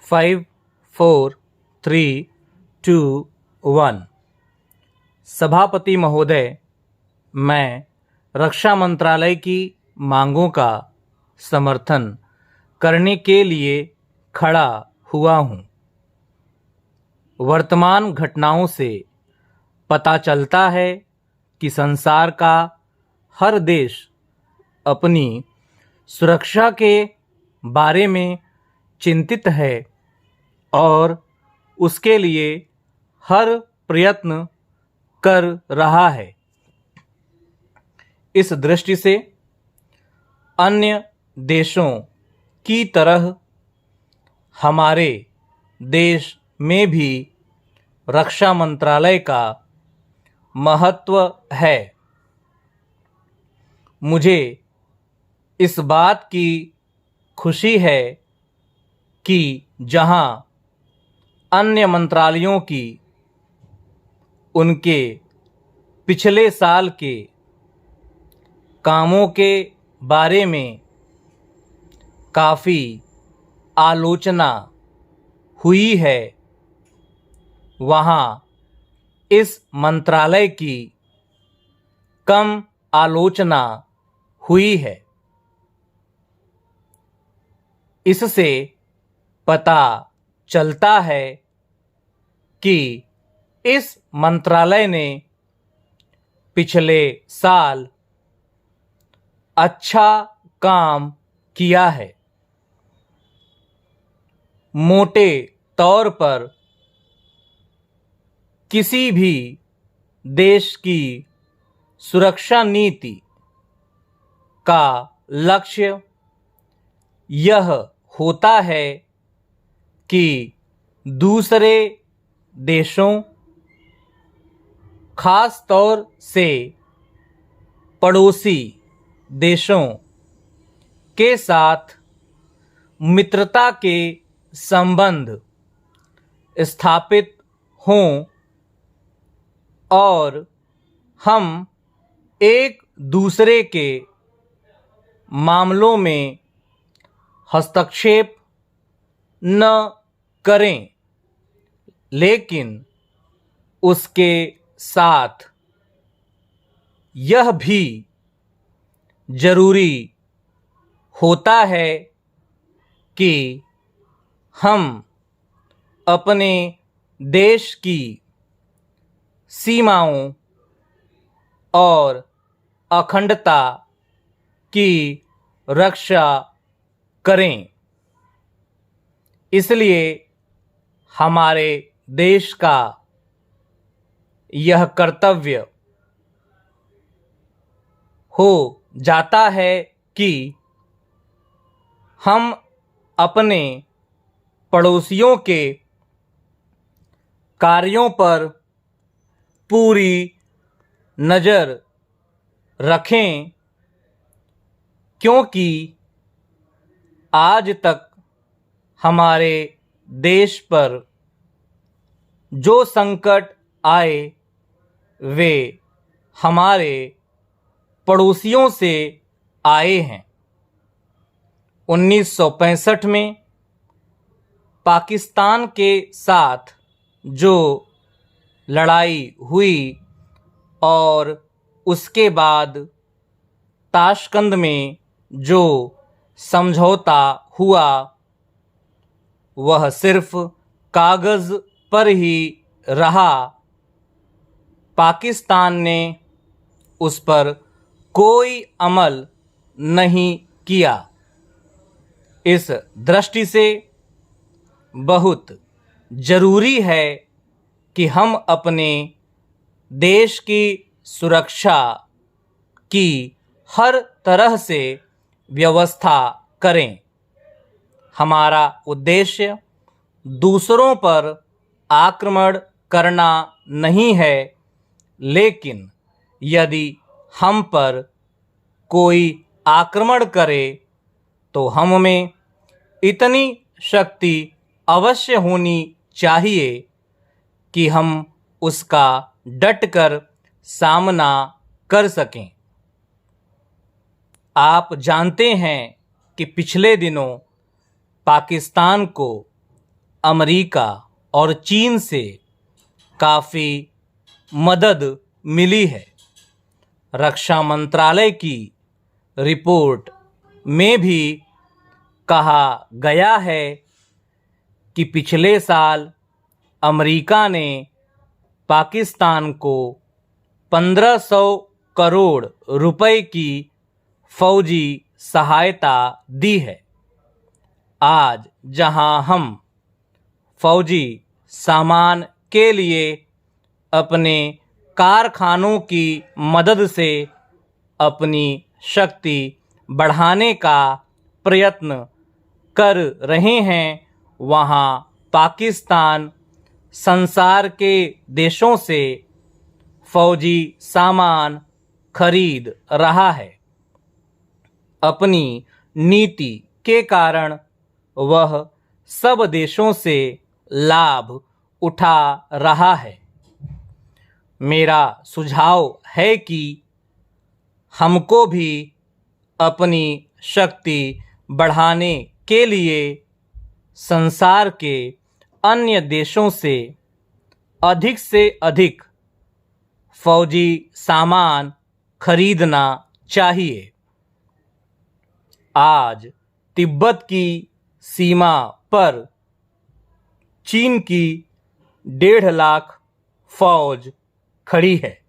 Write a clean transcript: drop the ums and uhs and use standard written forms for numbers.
5, 4, 3, 2, 1। सभापति महोदय, मैं रक्षा मंत्रालय की मांगों का समर्थन करने के लिए खड़ा हुआ हूं। वर्तमान घटनाओं से पता चलता है कि संसार का हर देश अपनी सुरक्षा के बारे में चिंतित है और उसके लिए हर प्रयत्न कर रहा है। इस दृष्टि से अन्य देशों की तरह हमारे देश में भी रक्षा मंत्रालय का महत्व है। मुझे इस बात की खुशी है कि जहां अन्य मंत्रालयों की उनके पिछले साल के कामों के बारे में काफ़ी आलोचना हुई है, वहाँ इस मंत्रालय की कम आलोचना हुई है। इससे पता चलता है कि इस मंत्रालय ने पिछले साल अच्छा काम किया है। मोटे तौर पर किसी भी देश की सुरक्षा नीति का लक्ष्य यह होता है कि दूसरे देशों, खास तौर से पड़ोसी देशों के साथ मित्रता के संबंध स्थापित हों और हम एक दूसरे के मामलों में हस्तक्षेप न करें, लेकिन उसके साथ यह भी जरूरी होता है कि हम अपने देश की सीमाओं और अखंडता की रक्षा करें। इसलिए हमारे देश का यह कर्तव्य हो जाता है कि हम अपने पड़ोसियों के कार्यों पर पूरी नज़र रखें, क्योंकि आज तक हमारे देश पर जो संकट आए वे हमारे पड़ोसियों से आए हैं। 1965 में पाकिस्तान के साथ जो लड़ाई हुई और उसके बाद ताशकंद में जो समझौता हुआ, वह सिर्फ कागज़ पर ही रहा। पाकिस्तान ने उस पर कोई अमल नहीं किया। इस दृष्टि से बहुत ज़रूरी है कि हम अपने देश की सुरक्षा की हर तरह से व्यवस्था करें। हमारा उद्देश्य दूसरों पर आक्रमण करना नहीं है, लेकिन यदि हम पर कोई आक्रमण करे तो हम में इतनी शक्ति अवश्य होनी चाहिए कि हम उसका डटकर सामना कर सकें। आप जानते हैं कि पिछले दिनों पाकिस्तान को अमेरिका और चीन से काफ़ी मदद मिली है। रक्षा मंत्रालय की रिपोर्ट में भी कहा गया है कि पिछले साल अमेरिका ने पाकिस्तान को 1500 करोड़ रुपए की फौजी सहायता दी है। आज जहां हम फौजी सामान के लिए अपने कारखानों की मदद से अपनी शक्ति बढ़ाने का प्रयत्न कर रहे हैं, वहां पाकिस्तान संसार के देशों से फौजी सामान खरीद रहा है। अपनी नीति के कारण वह सब देशों से लाभ उठा रहा है। मेरा सुझाव है कि हमको भी अपनी शक्ति बढ़ाने के लिए संसार के अन्य देशों से अधिक फौजी सामान खरीदना चाहिए। आज तिब्बत की सीमा पर चीन की 1.5 लाख फौज खड़ी है।